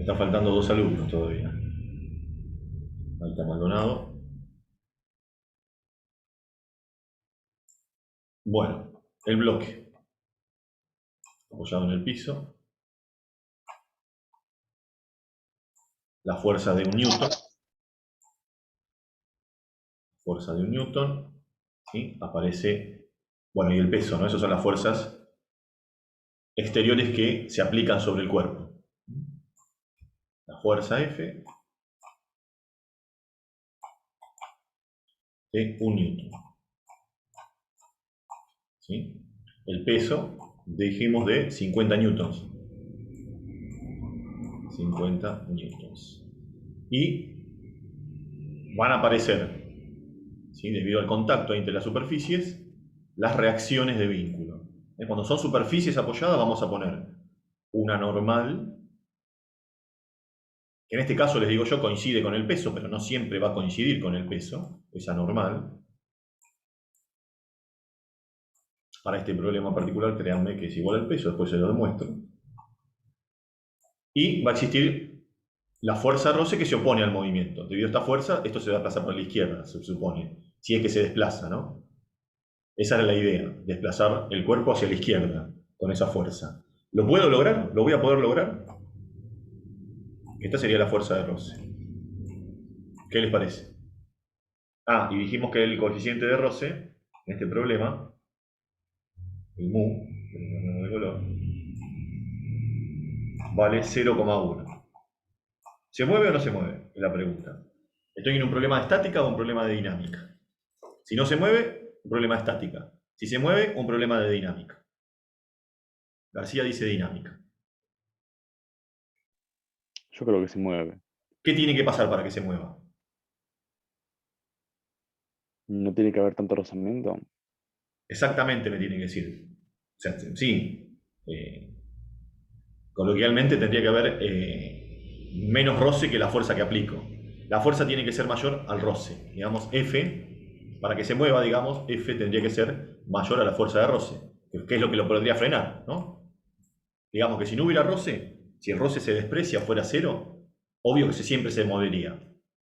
está faltando 2 alumnos todavía. Alta Maldonado. Bueno, el bloque. Apoyado en el piso. La fuerza de un newton. Fuerza de un newton. ¿Sí? Aparece. Bueno, y el peso, ¿no? Esas son las fuerzas exteriores que se aplican sobre el cuerpo. La fuerza F de un newton. ¿Sí? El peso, dijimos, de 50 newtons. 50 newtons. Y van a aparecer, ¿sí?, debido al contacto entre las superficies, las reacciones de vínculo. Cuando son superficies apoyadas vamos a poner una normal, que en este caso les digo yo coincide con el peso, pero no siempre va a coincidir con el peso, esa normal. Para este problema particular, créanme que es igual al peso, después se lo demuestro. Y va a existir la fuerza de roce que se opone al movimiento. Debido a esta fuerza, esto se va a desplazar por la izquierda, se supone, si es que se desplaza, ¿no? Esa era la idea, desplazar el cuerpo hacia la izquierda con esa fuerza. ¿Lo puedo lograr? ¿Lo voy a poder lograr? Esta sería la fuerza de roce. ¿Qué les parece? Ah, y dijimos que el coeficiente de roce, en este problema, el mu, de color, vale 0,1. ¿Se mueve o no se mueve? Es la pregunta. ¿Estoy en un problema de estática o un problema de dinámica? Si no se mueve, un problema de estática. Si se mueve, un problema de dinámica. García dice dinámica. Yo creo que se mueve. ¿Qué tiene que pasar para que se mueva? No tiene que haber tanto rozamiento. Exactamente me tiene que decir. O sea, sí, coloquialmente tendría que haber menos roce que la fuerza que aplico. La fuerza tiene que ser mayor al roce. Digamos, F, para que se mueva, digamos, F tendría que ser mayor a la fuerza de roce, que es lo que lo podría frenar, ¿no? Digamos que si no hubiera roce, si el roce se desprecia, fuera cero, obvio que siempre se movería.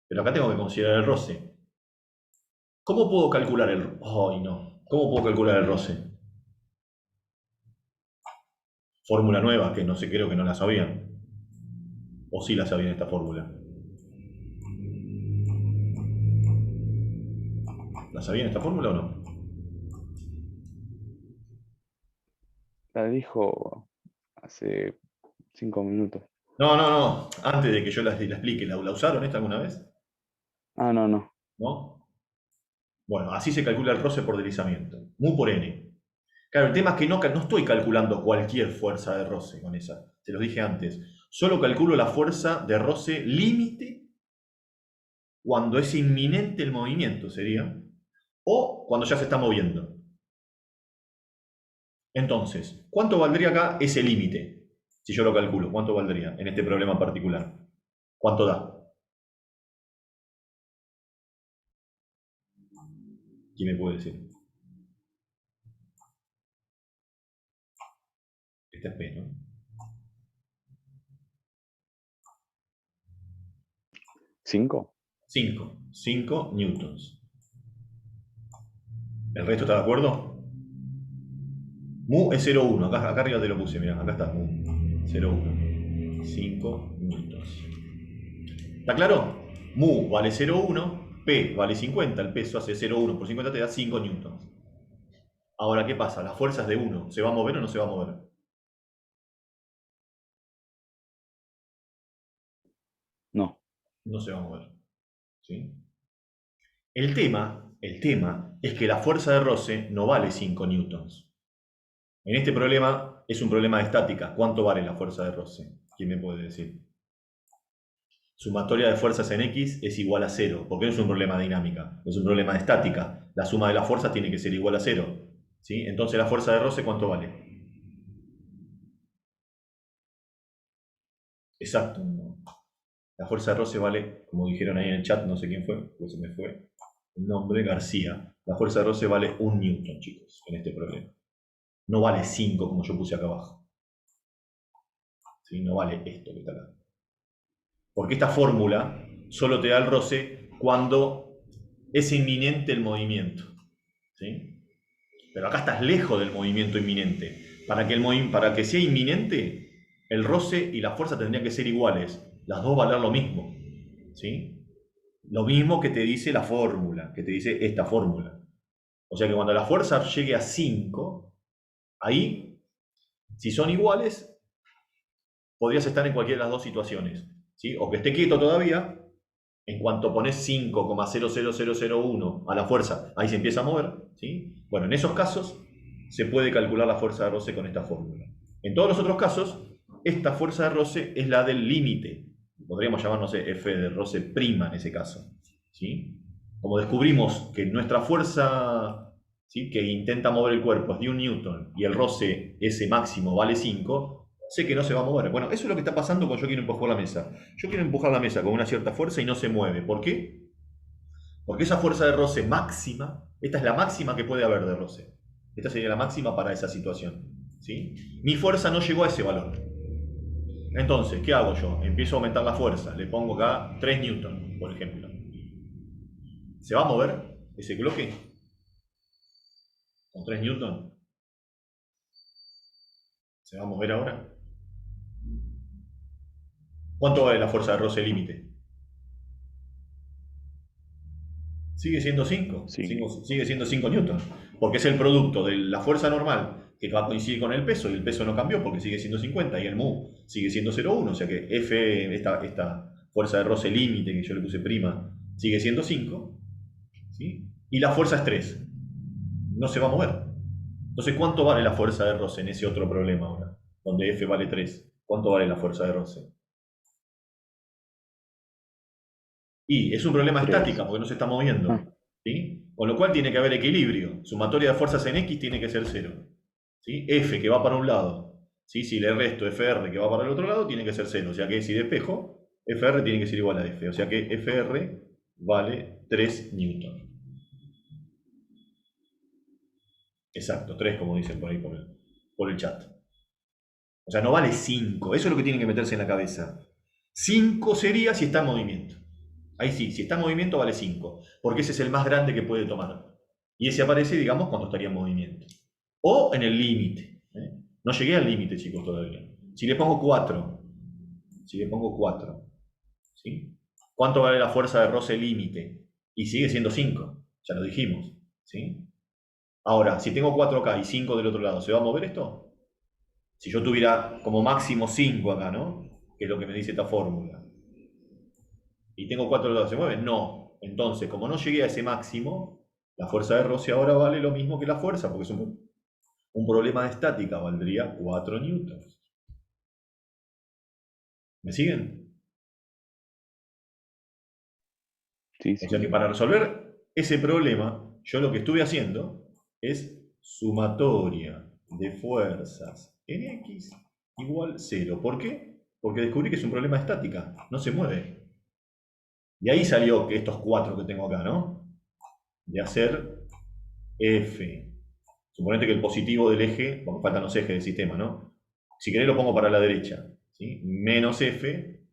Pero acá tengo que considerar el roce. ¿Cómo puedo calcular el roce? Ay, no. ¿Cómo puedo calcular el roce? Fórmula nueva, que no sé, creo que no la sabían. O sí la sabían esta fórmula. ¿La sabían esta fórmula o no? La dijo hace 5 minutos. No, no, no. Antes de que yo la explique, ¿la usaron esta alguna vez? Ah, no, no. ¿No? Bueno, así se calcula el roce por deslizamiento. Mu por n. Claro, el tema es que no estoy calculando cualquier fuerza de roce con esa. Se los dije antes. Solo calculo la fuerza de roce límite cuando es inminente el movimiento, sería. O cuando ya se está moviendo. Entonces, ¿cuánto valdría acá ese límite? Si yo lo calculo, ¿cuánto valdría en este problema particular? ¿Cuánto da? ¿Quién me puede decir? Esta es P, ¿no? 5. 5 newtons. ¿El resto está de acuerdo? Mu es 0,1. Acá arriba te lo puse, mirá, acá está mu. 0,1. 5 newtons. ¿Está claro? Mu vale 0,1, P vale 50, el peso hace 0,1 por 50 te da 5 newtons. Ahora, ¿qué pasa? Las fuerzas de 1, ¿se va a mover o no se va a mover? No. No se va a mover. ¿Sí? El tema es que la fuerza de roce no vale 5 newtons. En este problema es un problema de estática. ¿Cuánto vale la fuerza de roce? ¿Quién me puede decir? Sumatoria de fuerzas en X es igual a 0, porque no es un problema de dinámica, es un problema de estática. La suma de las fuerzas tiene que ser igual a 0. ¿Sí? Entonces la fuerza de roce, ¿cuánto vale? Exacto. La fuerza de roce vale, como dijeron ahí en el chat, no sé quién fue, pues se me fue el nombre, García. La fuerza de roce vale 1 newton, chicos, en este problema. No vale 5 como yo puse acá abajo. ¿Sí? No vale esto que está acá. Porque esta fórmula solo te da el roce cuando es inminente el movimiento. ¿Sí? Pero acá estás lejos del movimiento inminente. Para que sea inminente, el roce y la fuerza tendrían que ser iguales. Las dos valer lo mismo. ¿Sí? Lo mismo que te dice la fórmula, que te dice esta fórmula. O sea que cuando la fuerza llegue a 5, ahí, si son iguales, podrías estar en cualquiera de las dos situaciones. ¿Sí? O que esté quieto todavía, en cuanto pones 5,00001 a la fuerza, ahí se empieza a mover. ¿Sí? Bueno, en esos casos se puede calcular la fuerza de roce con esta fórmula. En todos los otros casos, esta fuerza de roce es la del límite. Podríamos llamar, no sé, F de roce prima en ese caso. ¿Sí? Como descubrimos que nuestra fuerza, ¿sí?, que intenta mover el cuerpo es de 1 newton y el roce ese máximo vale 5, sé que no se va a mover. Bueno, eso es lo que está pasando cuando yo quiero empujar la mesa. Yo quiero empujar la mesa con una cierta fuerza y no se mueve. ¿Por qué? Porque esa fuerza de roce máxima, esta es la máxima que puede haber de roce. Esta sería la máxima para esa situación. ¿Sí? Mi fuerza no llegó a ese valor. Entonces, ¿qué hago yo? Empiezo a aumentar la fuerza. Le pongo acá 3 newton, por ejemplo. ¿Se va a mover ese bloque con 3 newton? ¿Se va a mover ahora? ¿Cuánto vale la fuerza de roce límite? Sigue siendo 5, Cinco. sigue siendo 5 newtons, porque es el producto de la fuerza normal que va a coincidir con el peso, y el peso no cambió porque sigue siendo 50, y el mu sigue siendo 0,1, o sea que F, esta fuerza de roce límite, que yo le puse prima, sigue siendo 5, ¿sí? Y la fuerza es 3, no se va a mover. Entonces, ¿cuánto vale la fuerza de roce en ese otro problema ahora? Donde F vale 3, ¿cuánto vale la fuerza de roce? Y es un problema estática Tres. porque no se está Ah, moviendo. ¿Sí? Con lo cual tiene que haber equilibrio. Sumatoria de fuerzas en X tiene que ser 0. ¿Sí? F que va para un lado. ¿Sí? Si le resto FR que va para el otro lado, tiene que ser 0. O sea que si despejo, FR tiene que ser igual a F. O sea que FR vale 3 newton. Exacto, 3 como dicen por ahí por el chat. O sea, no vale 5. Eso es lo que tienen que meterse en la cabeza. 5 sería si está en movimiento. Ahí sí, si está en movimiento vale 5, porque ese es el más grande que puede tomar. Y ese aparece, digamos, cuando estaría en movimiento. O en el límite. No llegué al límite, chicos, todavía. Si le pongo 4, si le pongo 4, ¿sí? ¿Cuánto vale la fuerza de roce límite? Y sigue siendo 5, ya lo dijimos. ¿Sí? Ahora, si tengo 4 acá y 5 del otro lado, ¿se va a mover esto? Si yo tuviera como máximo 5 acá, ¿no? Que es lo que me dice esta fórmula. Y tengo 4 del lado, ¿se mueve? No. Entonces, como no llegué a ese máximo, la fuerza de roce ahora vale lo mismo que la fuerza, porque es un problema de estática, valdría 4 newtons. ¿Me siguen? sí, O sea que sí. para resolver ese problema, yo lo que estuve haciendo es sumatoria de fuerzas en X igual 0. ¿Por qué? Porque descubrí que es un problema de estática, no se mueve. Y ahí salió que estos 4 que tengo acá, ¿no? De hacer F. Suponete que el positivo del eje, porque faltan los ejes del sistema, ¿no? Si querés lo pongo para la derecha, ¿sí? Menos F,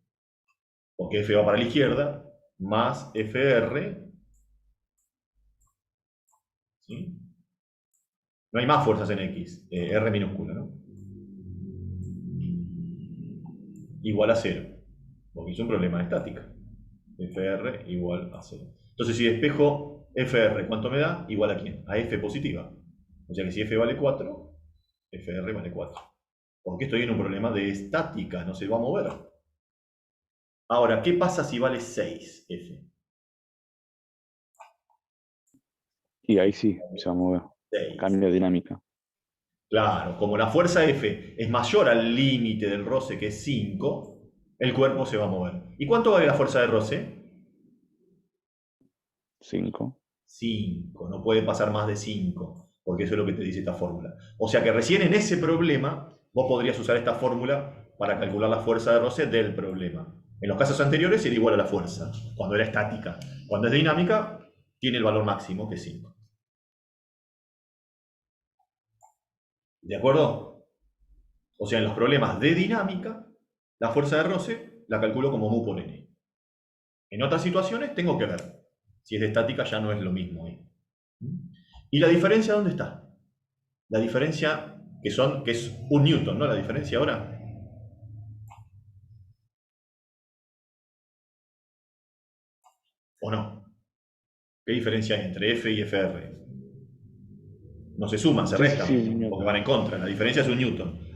porque F va para la izquierda, más FR, ¿sí? No hay más fuerzas en X, R minúscula, ¿no? Igual a 0, porque es un problema de estática. FR igual a 0. Entonces, si despejo FR, ¿cuánto me da? Igual a quién? A F positiva. O sea que si F vale 4, FR vale 4. Porque estoy en un problema de estática, no se va a mover. Ahora, ¿qué pasa si vale 6 F? Y ahí sí, se va a mover. 6. Cambia de dinámica. Claro, como la fuerza F es mayor al límite del roce, que es 5, el cuerpo se va a mover. ¿Y cuánto vale la fuerza de roce? 5. 5, no puede pasar más de 5, porque eso es lo que te dice esta fórmula. O sea que recién en ese problema vos podrías usar esta fórmula para calcular la fuerza de roce del problema. En los casos anteriores era igual a la fuerza, cuando era estática. Cuando es dinámica, tiene el valor máximo, que es 5. ¿De acuerdo? O sea, en los problemas de dinámica, la fuerza de roce la calculo como mu por n. En otras situaciones tengo que ver. Si es de estática ya no es lo mismo ahí. ¿Y la diferencia dónde está? La diferencia que es 1 newton, ¿no? La diferencia ahora. ¿O no? ¿Qué diferencia hay entre F y FR? No se suman, se Sí, restan, sí, sí, porque van en contra. La diferencia es 1 newton.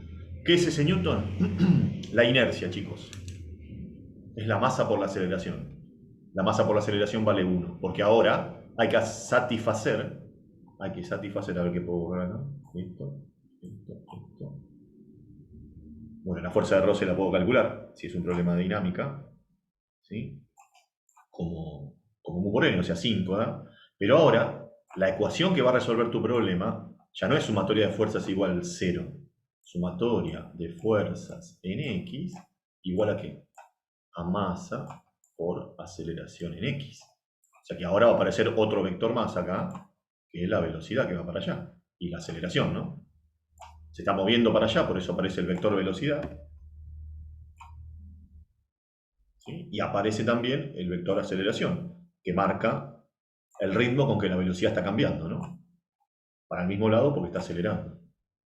¿Qué es ese newton? La inercia, chicos. Es la masa por la aceleración. La masa por la aceleración vale 1, porque ahora hay que satisfacer, a ver qué puedo borrar, ¿no? Esto. Bueno, la fuerza de roce la puedo calcular, si es un problema de dinámica, ¿sí? Como mu por n, o sea, 5, ¿da? Pero ahora, la ecuación que va a resolver tu problema ya no es sumatoria de fuerzas igual a 0. Sumatoria de fuerzas en x igual a ¿qué? A masa por aceleración en x. O sea que ahora va a aparecer otro vector más acá, que es la velocidad que va para allá. Y la aceleración, ¿no? Se está moviendo para allá, por eso aparece el vector velocidad. ¿Sí? Y aparece también el vector aceleración, que marca el ritmo con que la velocidad está cambiando, ¿no? Para el mismo lado porque está acelerando.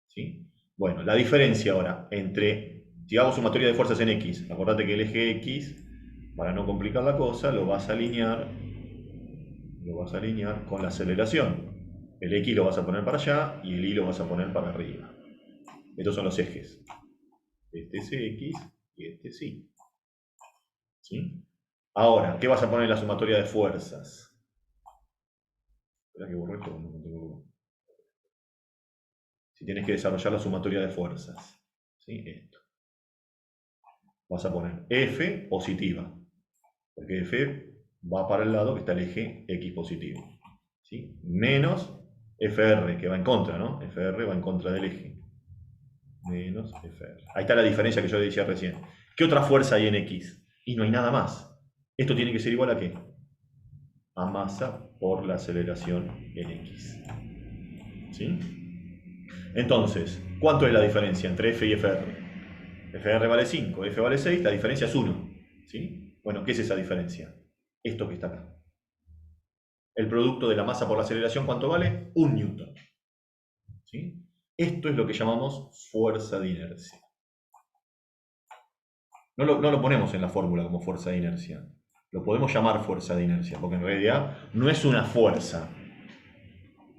¿Sí? Bueno, la diferencia ahora entre, si hago sumatoria de fuerzas en x, acordate que el eje x, para no complicar la cosa, lo vas a alinear con la aceleración. El x lo vas a poner para allá y el y lo vas a poner para arriba. Estos son los ejes. Este es x y este es y. ¿Sí? Ahora, ¿qué vas a poner en la sumatoria de fuerzas? Espera que borro esto porque no tengo... Si tienes que desarrollar la sumatoria de fuerzas. ¿Sí? Esto. Vas a poner F positiva. Porque F va para el lado que está el eje X positivo. ¿Sí? Menos FR, que va en contra, ¿no? FR va en contra del eje. Menos FR. Ahí está la diferencia que yo decía recién. ¿Qué otra fuerza hay en X? Y no hay nada más. Esto tiene que ser igual a ¿qué? A masa por la aceleración en X. ¿Sí? Entonces, ¿cuánto es la diferencia entre F y FR? FR vale 5, F vale 6, la diferencia es 1. ¿Sí? Bueno, ¿qué es esa diferencia? Esto que está acá. El producto de la masa por la aceleración, ¿cuánto vale? 1 newton. ¿Sí? Esto es lo que llamamos fuerza de inercia. No lo ponemos en la fórmula como fuerza de inercia. Lo podemos llamar fuerza de inercia, porque en realidad no es una fuerza.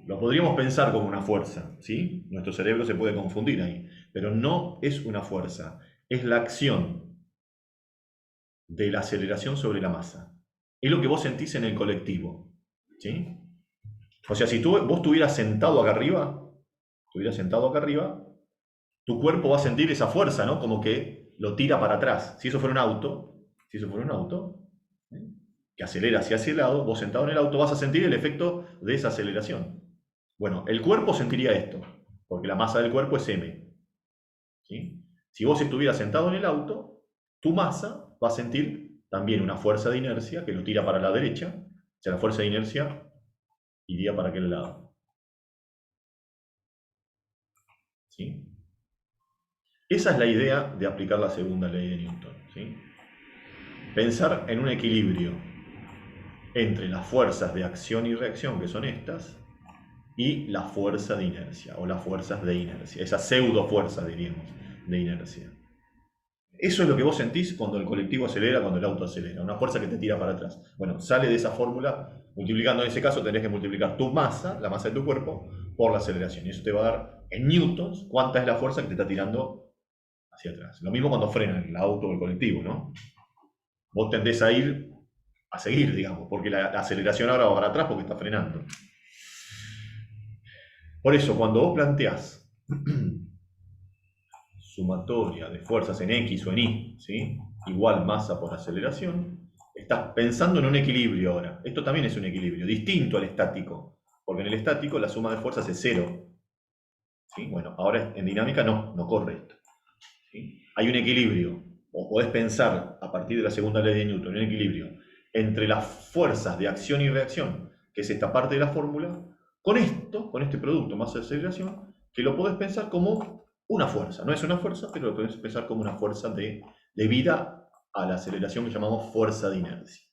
Lo podríamos pensar como una fuerza, ¿sí? Nuestro cerebro se puede confundir ahí, pero no es una fuerza. Es la acción de la aceleración sobre la masa. Es lo que vos sentís en el colectivo, ¿sí? O sea, si vos estuvieras sentado acá arriba, tu cuerpo va a sentir esa fuerza, ¿no? Como que lo tira para atrás. Si eso fuera un auto, ¿eh? Que acelera hacia ese lado, vos sentado en el auto vas a sentir el efecto de esa aceleración. Bueno, el cuerpo sentiría esto, porque la masa del cuerpo es m. ¿Sí? Si vos estuvieras sentado en el auto, tu masa va a sentir también una fuerza de inercia que lo tira para la derecha, o sea, la fuerza de inercia iría para aquel lado. ¿Sí? Esa es la idea de aplicar la segunda ley de Newton. ¿Sí? Pensar en un equilibrio entre las fuerzas de acción y reacción, que son estas, y la fuerza de inercia, o las fuerzas de inercia, esa pseudo fuerza, diríamos, de inercia. Eso es lo que vos sentís cuando el colectivo acelera, cuando el auto acelera, una fuerza que te tira para atrás. Bueno, sale de esa fórmula, multiplicando en ese caso tenés que multiplicar tu masa, la masa de tu cuerpo, por la aceleración. Y eso te va a dar en newtons cuánta es la fuerza que te está tirando hacia atrás. Lo mismo cuando frena el auto o el colectivo, ¿no? Vos tendés a seguir, digamos, porque la aceleración ahora va para atrás porque está frenando. Por eso, cuando vos planteás sumatoria de fuerzas en X o en Y, ¿sí? Igual masa por aceleración, estás pensando en un equilibrio ahora. Esto también es un equilibrio, distinto al estático, porque en el estático la suma de fuerzas es 0. ¿Sí? Bueno, ahora en dinámica no corre esto. ¿Sí? Hay un equilibrio, o podés pensar a partir de la segunda ley de Newton, un equilibrio entre las fuerzas de acción y reacción, que es esta parte de la fórmula, con este producto masa de aceleración, que lo podés pensar como una fuerza. No es una fuerza, pero lo podés pensar como una fuerza debida a la aceleración que llamamos fuerza de inercia.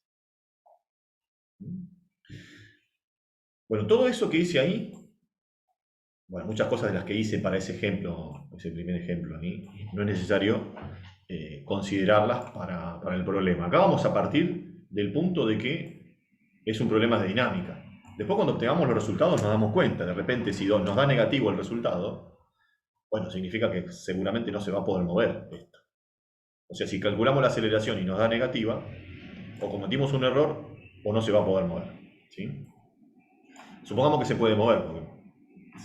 Bueno, todo eso que hice ahí, bueno, muchas cosas de las que hice para ese ejemplo, ese primer ejemplo ahí, no es necesario considerarlas para el problema. Acá vamos a partir del punto de que es un problema de dinámica. Después cuando obtengamos los resultados nos damos cuenta, de repente si nos da negativo el resultado, bueno, significa que seguramente no se va a poder mover esto. O sea, si calculamos la aceleración y nos da negativa, o cometimos un error o no se va a poder mover. ¿Sí? Supongamos que se puede mover, porque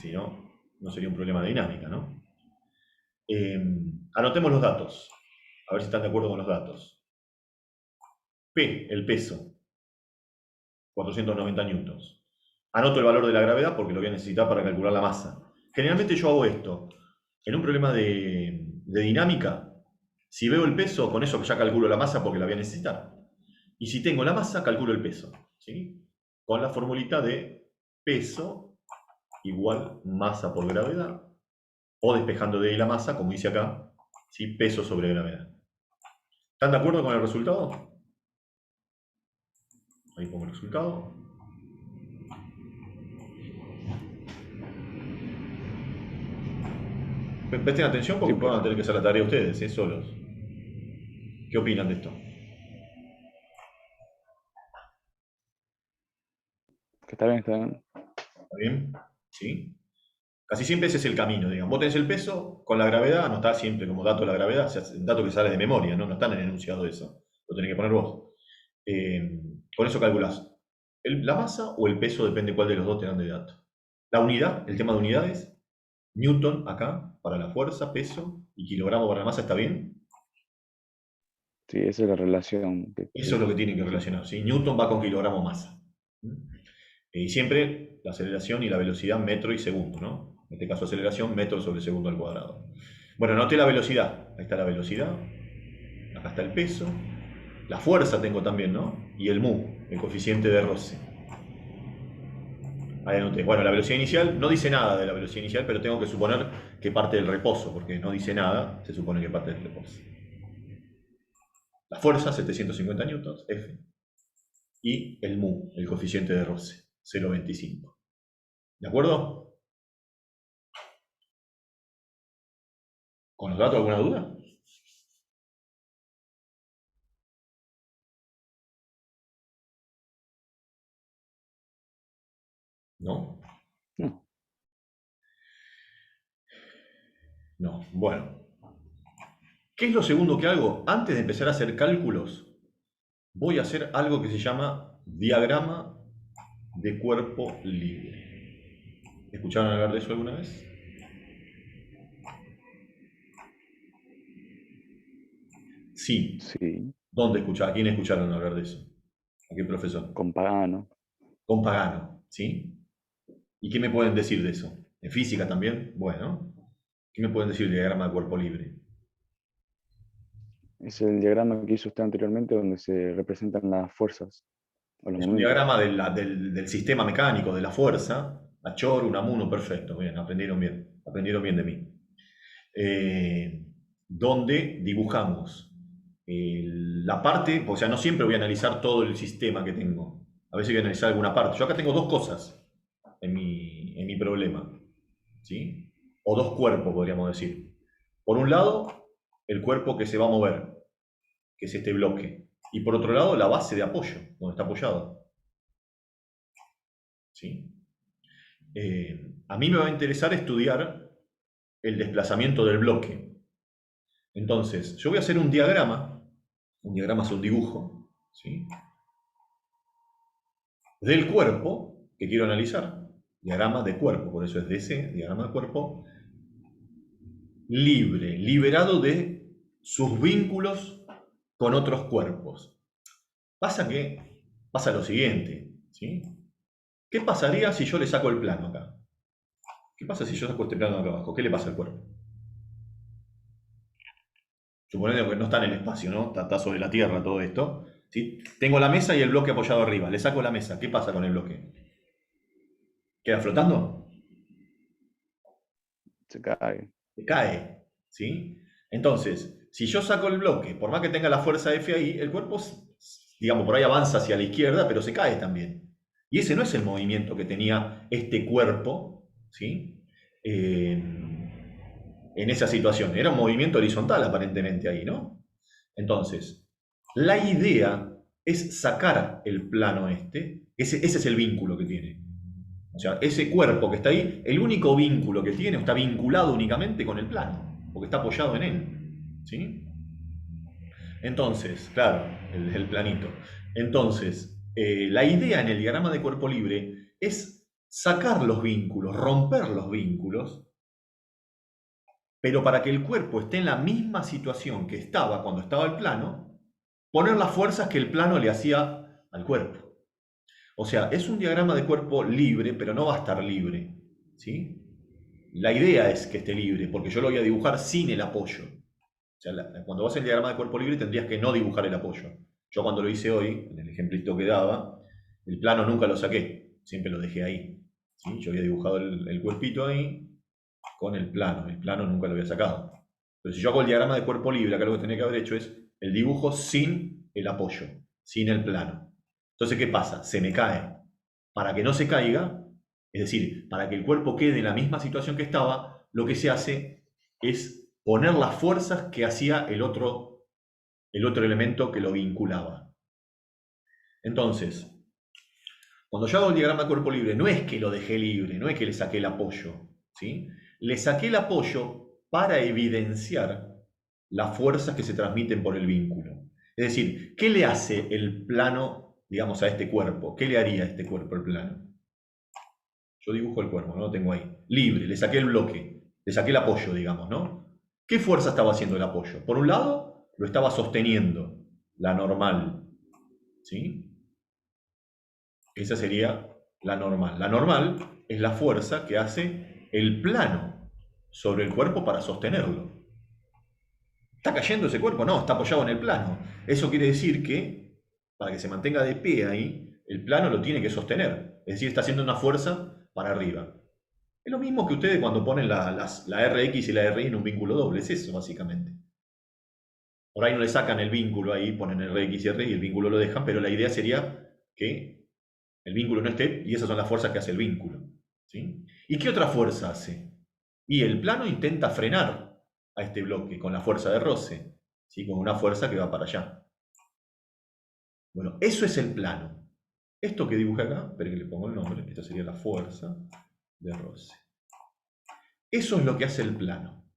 si no, no sería un problema de dinámica, ¿no? Anotemos los datos, a ver si están de acuerdo con los datos. P, el peso, 490 newtons. Anoto el valor de la gravedad porque lo voy a necesitar para calcular la masa. Generalmente yo hago esto. En un problema de dinámica, si veo el peso, con eso ya calculo la masa porque la voy a necesitar. Y si tengo la masa, calculo el peso. ¿Sí? Con la formulita de peso igual masa por gravedad. O despejando de ahí la masa, como dice acá, ¿sí? Peso sobre gravedad. ¿Están de acuerdo con el resultado? Ahí pongo el resultado. Presten atención porque Sí, van a profe. tener que hacer la tarea ustedes, solos. ¿Qué opinan de esto? Que está bien, está bien. ¿Está bien? ¿Sí? Casi siempre ese es el camino, digamos. Vos tenés el peso, con la gravedad, anotás siempre como dato la gravedad, o sea, un dato que sale de memoria, ¿no? No está en el enunciado eso. Lo tenés que poner vos. Con eso calculás la masa o el peso, depende cuál de los dos te dan de dato. La unidad, el tema de unidades, Newton acá para la fuerza, peso, y kilogramo para la masa, ¿está bien? Sí, esa es la relación Eso es lo que tiene que sí. relacionar. ¿Sí? Newton va con kilogramo masa. Y siempre la aceleración y la velocidad metro y segundo, ¿no? En este caso aceleración metro sobre segundo al cuadrado. Bueno, anoté la velocidad. Ahí está la velocidad. Acá está el peso. La fuerza tengo también, ¿no? Y el mu, el coeficiente de roce. Ahí anoté. Bueno, la velocidad inicial no dice nada de la velocidad inicial, pero tengo que suponer que parte del reposo, porque no dice nada, se supone que parte del reposo. La fuerza, 750 newtons, F. Y el mu, el coeficiente de roce, 0,25. ¿De acuerdo? ¿Con los datos alguna duda? ¿No? No, No. Bueno. ¿Qué es lo segundo que hago? Antes de empezar a hacer cálculos, voy a hacer algo que se llama diagrama de cuerpo libre. ¿Escucharon hablar de eso alguna vez? Sí. sí, ¿Dónde escucharon? ¿A quién escucharon hablar de eso? ¿A qué profesor? con Pagano. Con Pagano, ¿sí? ¿Y qué me pueden decir de eso? ¿En física también? Bueno. ¿Qué me pueden decir del diagrama de cuerpo libre? Es el diagrama que hizo usted anteriormente donde se representan las fuerzas o los Es un momentos. diagrama del sistema mecánico, de la fuerza. Achor, Unamuno, perfecto. Bien, aprendieron bien. Aprendieron bien de mí. Donde dibujamos la parte, o sea, no siempre voy a analizar todo el sistema que tengo. A veces voy a analizar alguna parte. Yo acá tengo dos cosas en mi problema, ¿sí? O dos cuerpos, podríamos decir. Por un lado, el cuerpo que se va a mover, que es este bloque. Y por otro lado, la base de apoyo, donde está apoyado. ¿Sí? A mí me va a interesar estudiar el desplazamiento del bloque. Entonces, yo voy a hacer un diagrama es un dibujo, ¿sí? Del cuerpo que quiero analizar, diagrama de cuerpo, por eso es DC, diagrama de cuerpo, libre, liberado de sus vínculos con otros cuerpos. Pasa lo siguiente, ¿sí? ¿Qué pasaría si yo le saco el plano acá? ¿Qué pasa si yo saco este plano acá abajo? ¿Qué le pasa al cuerpo? Suponiendo que no está en el espacio, ¿no? Está sobre la Tierra todo esto. ¿Sí? Tengo la mesa y el bloque apoyado arriba. Le saco la mesa. ¿Qué pasa con el bloque? ¿Queda flotando? Se cae. Se cae. ¿Sí? Entonces, Si yo saco el bloque, por más que tenga la fuerza F ahí, el cuerpo, digamos, por ahí avanza hacia la izquierda, pero se cae también. Y ese no es el movimiento que tenía este cuerpo, ¿sí? En esa situación. Era un movimiento horizontal aparentemente ahí, ¿no? Entonces, la idea es sacar el plano ese es el vínculo que tiene. O sea, ese cuerpo que está ahí, el único vínculo que tiene, está vinculado únicamente con el plano, porque está apoyado en él. ¿Sí? Entonces, claro, el planito. Entonces, la idea en el diagrama de cuerpo libre es sacar los vínculos, romper los vínculos, pero para que el cuerpo esté en la misma situación que estaba cuando estaba el plano, poner las fuerzas que el plano le hacía al cuerpo. O sea, es un diagrama de cuerpo libre, pero no va a estar libre. ¿Sí? La idea es que esté libre, porque yo lo voy a dibujar sin el apoyo. O sea, cuando vas el diagrama de cuerpo libre tendrías que no dibujar el apoyo. Yo cuando lo hice hoy, en el ejemplito que daba, el plano nunca lo saqué, siempre lo dejé ahí. ¿Sí? Yo había dibujado el cuerpito ahí con el plano nunca lo había sacado. Pero si yo hago el diagrama de cuerpo libre, acá lo que tenía que haber hecho es el dibujo sin el apoyo, sin el plano. Entonces, ¿qué pasa? Se me cae. Para que no se caiga, es decir, para que el cuerpo quede en la misma situación que estaba, lo que se hace es poner las fuerzas que hacía el otro elemento que lo vinculaba. Entonces, cuando yo hago el diagrama de cuerpo libre, no es que lo dejé libre, no es que le saqué el apoyo, ¿sí? Le saqué el apoyo para evidenciar las fuerzas que se transmiten por el vínculo. Es decir, ¿qué le hace el plano, digamos, a este cuerpo? ¿Qué le haría a este cuerpo el plano? Yo dibujo el cuerpo, ¿no? Lo tengo ahí. Libre, le saqué el bloque, le saqué el apoyo, digamos, ¿no? ¿Qué fuerza estaba haciendo el apoyo? Por un lado, lo estaba sosteniendo, la normal, ¿sí? Esa sería la normal. La normal es la fuerza que hace el plano sobre el cuerpo para sostenerlo. ¿Está cayendo ese cuerpo? No, está apoyado en el plano. Eso quiere decir que para que se mantenga de pie ahí, el plano lo tiene que sostener. Es decir, está haciendo una fuerza para arriba. Es lo mismo que ustedes cuando ponen la RX y la RY en un vínculo doble. Es eso, básicamente. Por ahí no le sacan el vínculo ahí, ponen RX y RY y el vínculo lo dejan, pero la idea sería que el vínculo no esté y esas son las fuerzas que hace el vínculo. ¿Sí? ¿Y qué otra fuerza hace? Y el plano intenta frenar a este bloque con la fuerza de roce, ¿sí? Con una fuerza que va para allá. Bueno, eso es el plano. Esto que dibujé acá, espero que le pongo el nombre, esta sería la fuerza de roce. Eso es lo que hace el plano.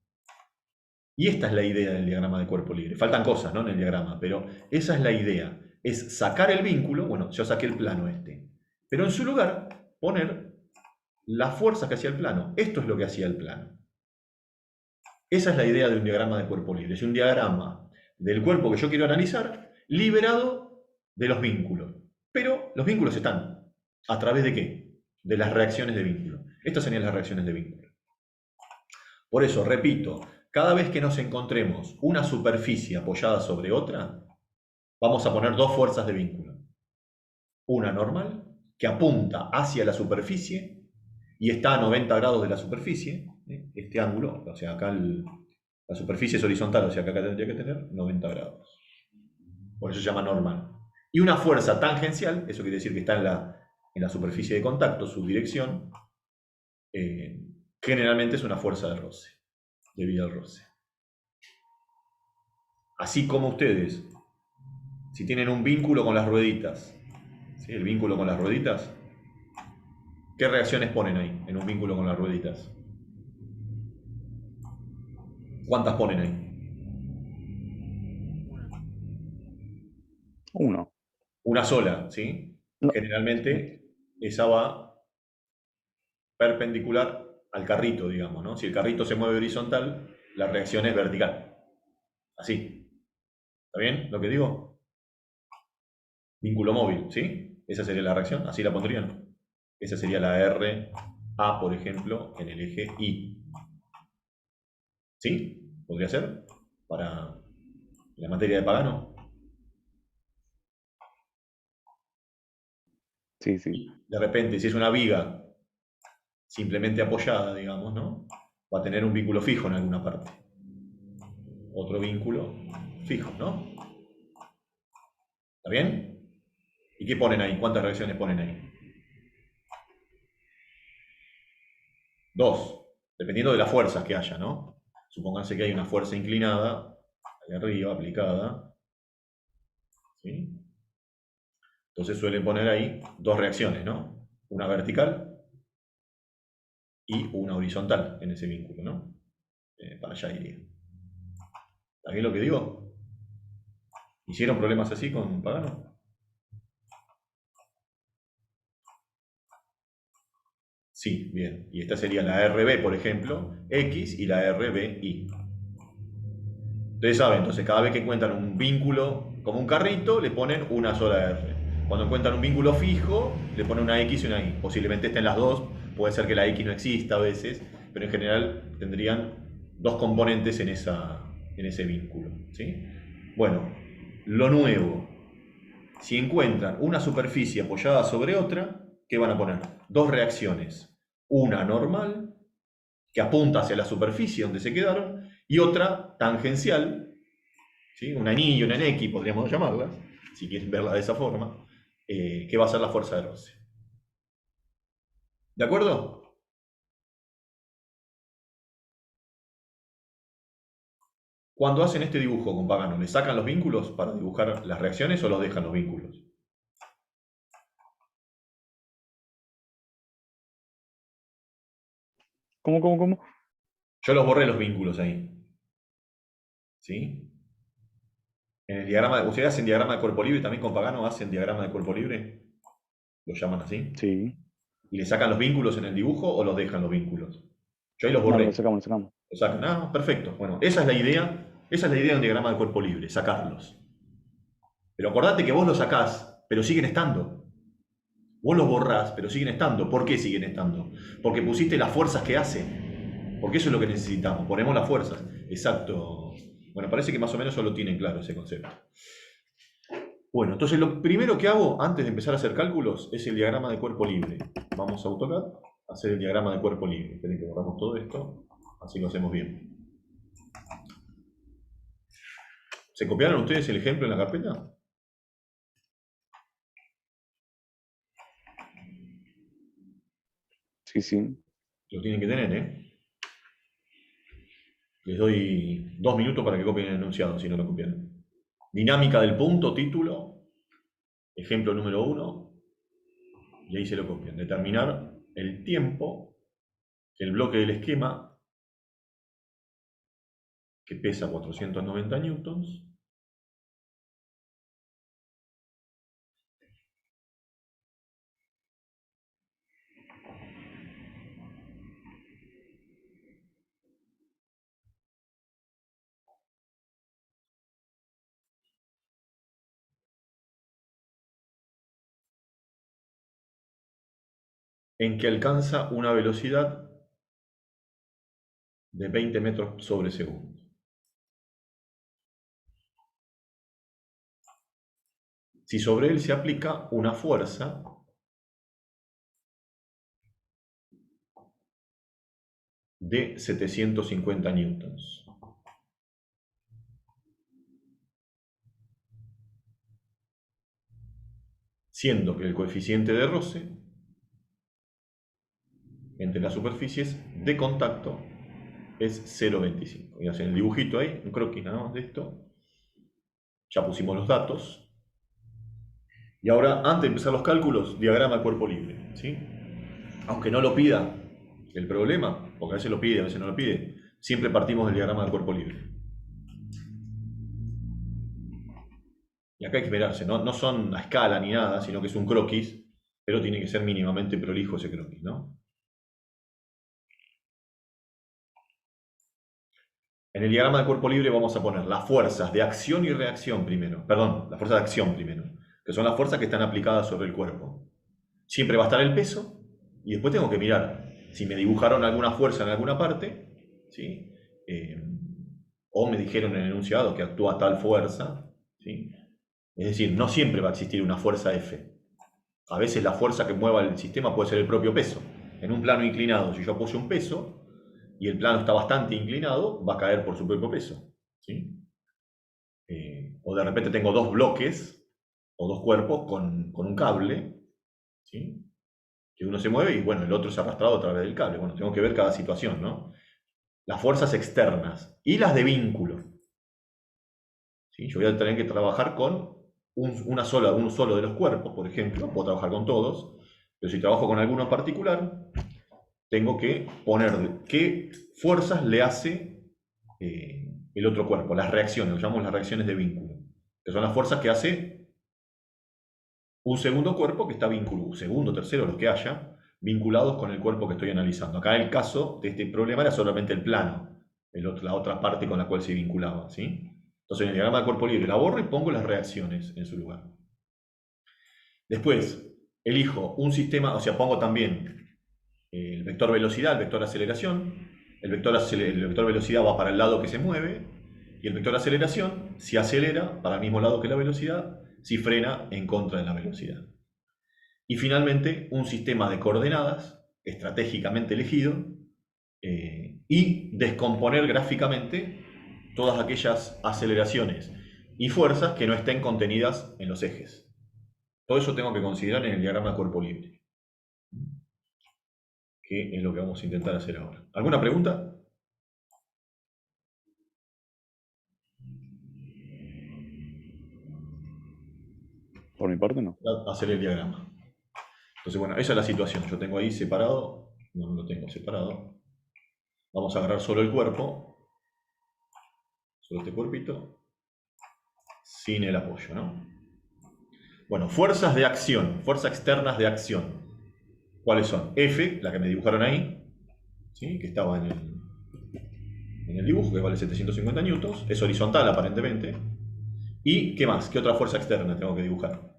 Y esta es la idea del diagrama de cuerpo libre. Faltan cosas, ¿no? En el diagrama, pero esa es la idea. Es sacar el vínculo, bueno, yo saqué el plano este, pero en su lugar poner las fuerzas que hacía el plano. Esto es lo que hacía el plano. Esa es la idea de un diagrama de cuerpo libre. Es un diagrama del cuerpo que yo quiero analizar liberado de los vínculos. Pero los vínculos están. ¿A través de qué? De las reacciones de vínculo. Estas serían las reacciones de vínculo. Por eso, repito, cada vez que nos encontremos una superficie apoyada sobre otra, vamos a poner dos fuerzas de vínculo. Una normal, que apunta hacia la superficie y está a 90 grados de la superficie, este ángulo, o sea, acá la superficie es horizontal, o sea que acá tendría que tener 90 grados. Por eso se llama normal. Y una fuerza tangencial, eso quiere decir que está en la superficie de contacto, su dirección, generalmente es una fuerza de roce, debido al roce. Así como ustedes, si tienen un vínculo con las rueditas, ¿sí? El vínculo con las rueditas, ¿qué reacciones ponen ahí en un vínculo con las rueditas? ¿Cuántas ponen ahí? Uno. Una sola, ¿sí? No. Generalmente esa va perpendicular al carrito, digamos, ¿no? Si el carrito se mueve horizontal, la reacción es vertical. Así. ¿Está bien lo que digo? Vínculo móvil, ¿sí? Esa sería la reacción, así la pondrían. Esa sería la R A, por ejemplo, en el eje Y. ¿Sí? ¿Podría ser? Para la materia de Pagano. Sí, sí. Y de repente, si es una viga simplemente apoyada, digamos, ¿no? Va a tener un vínculo fijo en alguna parte. otro vínculo fijo, ¿no? ¿Está bien? ¿Y qué ponen ahí? ¿Cuántas reacciones ponen ahí? 2, dependiendo de las fuerzas que haya, ¿no? Supónganse que hay una fuerza inclinada, ahí arriba, aplicada, ¿sí? Entonces suelen poner ahí 2 reacciones, ¿no? Una vertical y una horizontal en ese vínculo, ¿no? Para allá iría. ¿Está bien lo que digo? ¿Hicieron problemas así con Pagano? Sí, bien. Y esta sería la RB, por ejemplo, X y la RBY. Ustedes saben, entonces cada vez que encuentran un vínculo como un carrito, le ponen una sola R. Cuando encuentran un vínculo fijo, le ponen una X y una Y. Posiblemente estén las dos, puede ser que la X no exista a veces, pero en general tendrían 2 componentes en ese vínculo, ¿sí? Bueno, lo nuevo. Si encuentran una superficie apoyada sobre otra, ¿qué van a poner? 2 reacciones. Una normal, que apunta hacia la superficie donde se quedaron, y otra tangencial, ¿sí? Un anillo, una X, podríamos llamarla, si quieren verla de esa forma, que va a ser la fuerza de roce. ¿De acuerdo? Cuando hacen este dibujo con Pagano, ¿le sacan los vínculos para dibujar las reacciones o los dejan los vínculos? ¿Cómo? Yo los borré los vínculos ahí. ¿Sí? En el diagrama, ¿ustedes hacen diagrama de cuerpo libre también con Pagano? ¿Hacen diagrama de cuerpo libre? ¿Lo llaman así? Sí. ¿Y le sacan los vínculos en el dibujo o los dejan los vínculos? Yo ahí los No, lo borré. sacamos, lo sacamos. Lo sacan. Ah, perfecto. Bueno, esa es la idea. Esa es la idea de un diagrama de cuerpo libre, sacarlos. Pero acordate que vos los sacás, pero siguen estando. Vos los borrás, pero siguen estando. ¿Por qué siguen estando? Porque pusiste las fuerzas que hacen. Porque eso es lo que necesitamos. Ponemos las fuerzas. Exacto. Bueno, parece que más o menos eso lo tienen claro ese concepto. Bueno, entonces lo primero que hago antes de empezar a hacer cálculos es el diagrama de cuerpo libre. Vamos a AutoCAD a hacer el diagrama de cuerpo libre. Esperen que borramos todo esto, así lo hacemos bien. ¿Se copiaron ustedes el ejemplo en la carpeta? Sí, sí. Lo tienen que tener, ¿eh? Les doy 2 minutos para que copien el enunciado, si no lo copian. Dinámica del punto, título, ejemplo número 1, y ahí se lo copian. Determinar el tiempo que el bloque del esquema, que pesa 490 newtons, en que alcanza una velocidad de 20 metros sobre segundo. Si sobre él se aplica una fuerza de 750 newtons. Siendo que el coeficiente de roce entre las superficies de contacto es 0,25. Y hacen el dibujito ahí, un croquis nada más de esto. Ya pusimos los datos. Y ahora, antes de empezar los cálculos, diagrama de cuerpo libre, ¿sí? Aunque no lo pida el problema, porque a veces lo pide, a veces no lo pide, siempre partimos del diagrama de cuerpo libre. Y acá hay que esperarse, no son a escala ni nada, sino que es un croquis, pero tiene que ser mínimamente prolijo ese croquis, ¿no? En el diagrama de cuerpo libre vamos a poner las fuerzas de acción y reacción primero. Perdón, las fuerzas de acción primero, que son las fuerzas que están aplicadas sobre el cuerpo. Siempre va a estar el peso y después tengo que mirar si me dibujaron alguna fuerza en alguna parte, ¿sí? O me dijeron en el enunciado que actúa tal fuerza, ¿sí? Es decir, no siempre va a existir una fuerza F. A veces la fuerza que mueva el sistema puede ser el propio peso. En un plano inclinado, si yo puse un peso y el plano está bastante inclinado, va a caer por su propio peso. ¿sí? O de repente tengo dos bloques o dos cuerpos con un cable, ¿sí? Que uno se mueve y bueno, el otro es arrastrado a través del cable. Bueno, tengo que ver cada situación, ¿no? Las fuerzas externas y las de vínculo. ¿Sí? Yo voy a tener que trabajar con un solo de los cuerpos, por ejemplo, puedo trabajar con todos, pero si trabajo con alguno en particular, tengo que poner qué fuerzas le hace el otro cuerpo, las reacciones, lo llamamos las reacciones de vínculo, que son las fuerzas que hace un segundo cuerpo que está vinculado, segundo, tercero, los que haya, vinculados con el cuerpo que estoy analizando. Acá el caso de este problema era solamente el plano, la otra parte con la cual se vinculaba, ¿sí? Entonces en el diagrama de cuerpo libre la borro y pongo las reacciones en su lugar. Después, elijo un sistema, o sea, pongo también el vector velocidad, el vector aceleración. El vector velocidad va para el lado que se mueve y el vector aceleración, si acelera para el mismo lado que la velocidad, si frena en contra de la velocidad. Y finalmente, un sistema de coordenadas estratégicamente elegido y descomponer gráficamente todas aquellas aceleraciones y fuerzas que no estén contenidas en los ejes. Todo eso tengo que considerar en el diagrama de cuerpo libre, que es lo que vamos a intentar hacer ahora. ¿Alguna pregunta? Por mi parte, no. Hacer el diagrama. Entonces, bueno, esa es la situación. Yo tengo ahí separado, no lo tengo separado. Vamos a agarrar solo el cuerpo, solo este cuerpito, sin el apoyo, ¿no? Bueno, fuerzas de acción, fuerzas externas de acción. ¿Cuáles son? F, la que me dibujaron ahí, ¿sí? Que estaba en el dibujo, que vale 750 newtons, es horizontal aparentemente. ¿Y qué más? ¿Qué otra fuerza externa tengo que dibujar?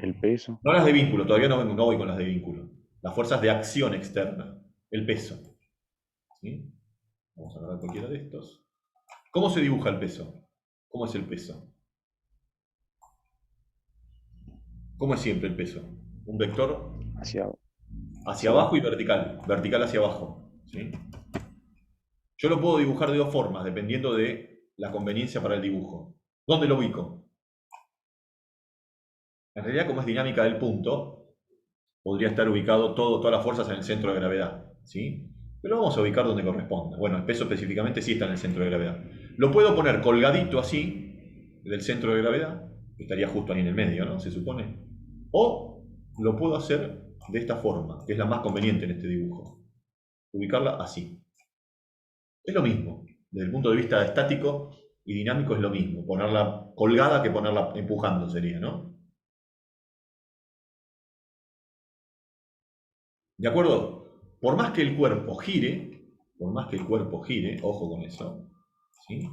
El peso. No las de vínculo, todavía no voy con las de vínculo. Las fuerzas de acción externa, el peso. ¿Sí? Vamos a agarrar cualquiera de estos. ¿Cómo se dibuja el peso? ¿Cómo es el peso? ¿Cómo es siempre el peso? Un vector hacia abajo y vertical. Vertical hacia abajo. ¿Sí? Yo lo puedo dibujar de dos formas, dependiendo de la conveniencia para el dibujo. ¿Dónde lo ubico? En realidad, como es dinámica del punto, podría estar ubicado todas las fuerzas en el centro de gravedad, ¿sí? Pero vamos a ubicar donde corresponda. Bueno, el peso específicamente sí está en el centro de gravedad. Lo puedo poner colgadito así, del centro de gravedad, que estaría justo ahí en el medio, ¿no? Se supone. O lo puedo hacer de esta forma, que es la más conveniente en este dibujo. Ubicarla así. Es lo mismo. Desde el punto de vista estático y dinámico es lo mismo. Ponerla colgada que ponerla empujando sería, ¿no? ¿De acuerdo? Por más que el cuerpo gire, ojo con eso, ¿sí?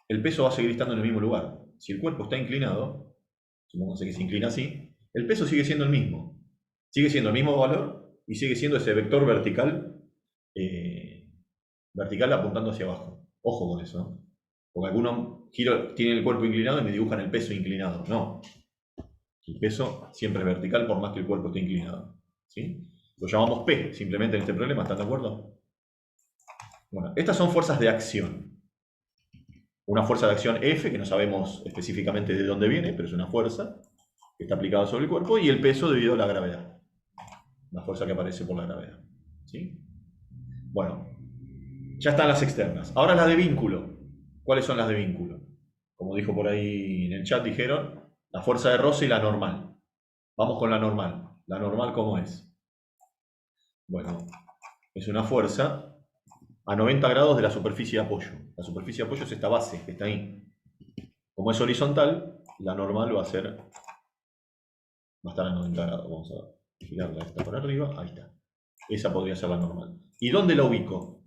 El peso va a seguir estando en el mismo lugar. Si el cuerpo está inclinado, supongamos que se inclina así, el peso sigue siendo el mismo. Sigue siendo el mismo valor y sigue siendo ese vector vertical, vertical apuntando hacia abajo. Ojo con eso, ¿no? Porque algunos tienen el cuerpo inclinado y me dibujan el peso inclinado. No. El peso siempre es vertical por más que el cuerpo esté inclinado. ¿Sí? Lo llamamos P, simplemente en este problema, ¿están de acuerdo? Bueno, estas son fuerzas de acción. Una fuerza de acción F, que no sabemos específicamente de dónde viene, pero es una fuerza que está aplicada sobre el cuerpo, y el peso debido a la gravedad. Una fuerza que aparece por la gravedad. ¿Sí? Bueno, ya están las externas. Ahora las de vínculo. ¿Cuáles son las de vínculo? Como dijo por ahí en el chat, dijeron la fuerza de roce y la normal. Vamos con la normal. ¿La normal cómo es? Bueno, es una fuerza a 90 grados de la superficie de apoyo. La superficie de apoyo es esta base que está ahí. Como es horizontal, la normal va a estar a 90 grados. Vamos a girarla esta para arriba. Ahí está. Esa podría ser la normal. ¿Y dónde la ubico?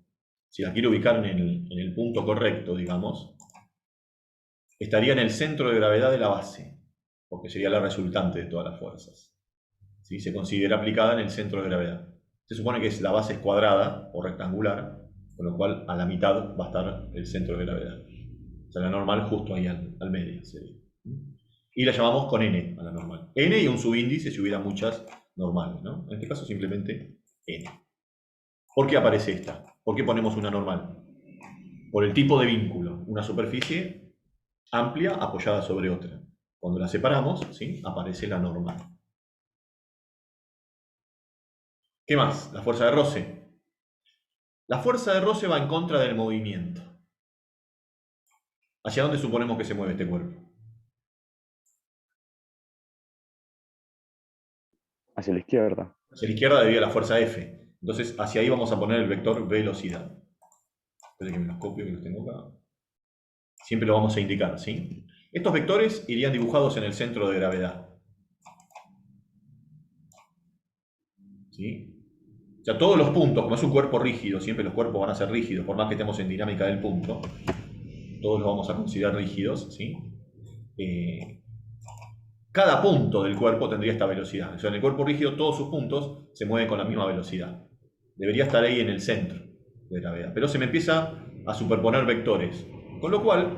Si la quiero ubicar en el punto correcto, digamos, estaría en el centro de gravedad de la base, porque sería la resultante de todas las fuerzas. ¿Sí? Se considera aplicada en el centro de gravedad. Se supone que la base es cuadrada o rectangular, con lo cual a la mitad va a estar el centro de gravedad. O sea, la normal justo ahí al medio sería. Y la llamamos con n a la normal. N y un subíndice si hubiera muchas normales, ¿no? En este caso simplemente n. ¿Por qué aparece esta? ¿Por qué ponemos una normal? por el tipo de vínculo. Una superficie amplia apoyada sobre otra. Cuando la separamos, ¿sí? Aparece la normal. ¿Qué más? La fuerza de roce. La fuerza de roce va en contra del movimiento. ¿Hacia dónde suponemos que se mueve este cuerpo? Hacia la izquierda. Hacia la izquierda debido a la fuerza F. Entonces, hacia ahí vamos a poner el vector velocidad. Esperen que me los copio, que los tengo acá. Siempre lo vamos a indicar, ¿sí? Estos vectores irían dibujados en el centro de gravedad. ¿Sí? O sea, todos los puntos, como es un cuerpo rígido, siempre los cuerpos van a ser rígidos, por más que estemos en dinámica del punto, todos los vamos a considerar rígidos, ¿sí? Cada punto del cuerpo tendría esta velocidad. O sea, en el cuerpo rígido todos sus puntos se mueven con la misma velocidad. Debería estar ahí en el centro de gravedad. Pero se me empieza a superponer vectores. Con lo cual,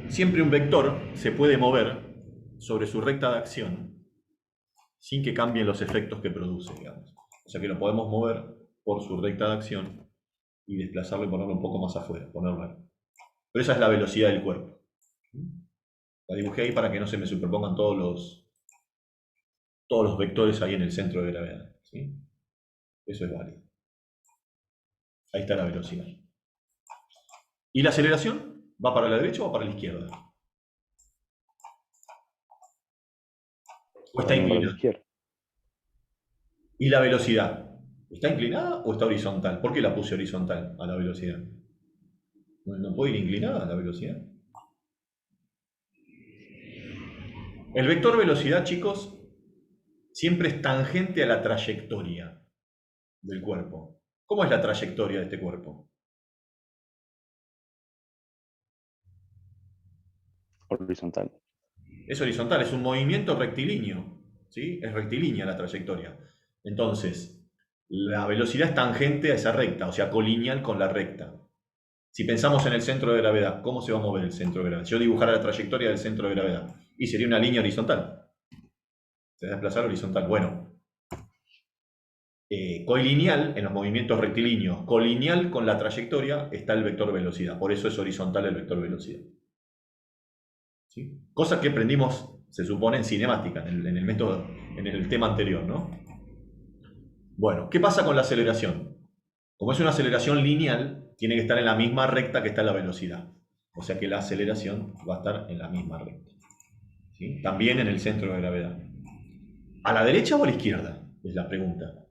siempre un vector se puede mover sobre su recta de acción sin que cambien los efectos que produce, digamos. O sea que lo podemos mover por su recta de acción y desplazarlo y ponerlo un poco más afuera, ponerlo ahí. Pero esa es la velocidad del cuerpo. La dibujé ahí para que no se me superpongan todos los vectores ahí en el centro de gravedad, ¿sí? Eso es válido. Ahí está la velocidad. ¿Y la aceleración? ¿Va para la derecha o para la izquierda? ¿O está Para la inclinada? izquierda. ¿Y la velocidad? ¿Está inclinada o está horizontal? ¿Por qué la puse horizontal a la velocidad? ¿No puede ir inclinada la velocidad? El vector velocidad, chicos, siempre es tangente a la trayectoria del cuerpo. ¿Cómo es la trayectoria de este cuerpo? Horizontal. Es horizontal, es un movimiento rectilíneo, ¿sí? Es rectilínea la trayectoria. Entonces, la velocidad es tangente a esa recta, o sea, colineal con la recta. Si pensamos en el centro de gravedad, ¿cómo se va a mover el centro de gravedad? Si yo dibujara la trayectoria del centro de gravedad, y sería una línea horizontal. Se va a desplazar horizontal. Bueno, colineal en los movimientos rectilíneos, colineal con la trayectoria está el vector velocidad. Por eso es horizontal el vector velocidad. ¿Sí? Cosa que aprendimos, se supone, en cinemática, en el método, en el tema anterior, ¿no? Bueno, ¿qué pasa con la aceleración? Como es una aceleración lineal, tiene que estar en la misma recta que está la velocidad. O sea que la aceleración va a estar en la misma recta. ¿Sí? También en el centro de gravedad. ¿A la derecha o a la izquierda? Es la pregunta.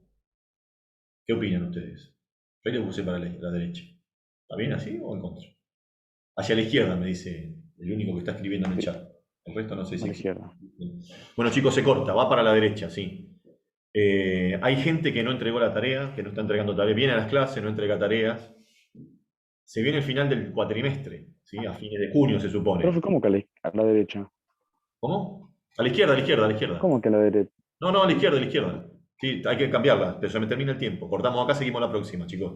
¿Qué opinan ustedes? Yo le puse para la derecha. ¿Está bien así o en contra? Hacia la izquierda, me dice el único que está escribiendo en el chat. El resto no sé A si la existe. izquierda. Bueno, chicos, se corta, va para la derecha, sí. Hay gente que no entregó la tarea, que no está entregando tareas. Viene a las clases, no entrega tareas. Se viene el final del cuatrimestre, ¿sí? A fines de junio se supone. Profe, ¿cómo que a la derecha? ¿Cómo? A la izquierda, a la izquierda, a la izquierda. ¿Cómo que a la derecha? No, no, a la izquierda, a la izquierda. Sí, hay que cambiarla, pero se me termina el tiempo. Cortamos acá, seguimos la próxima, chicos.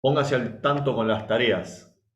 Pónganse al tanto con las tareas.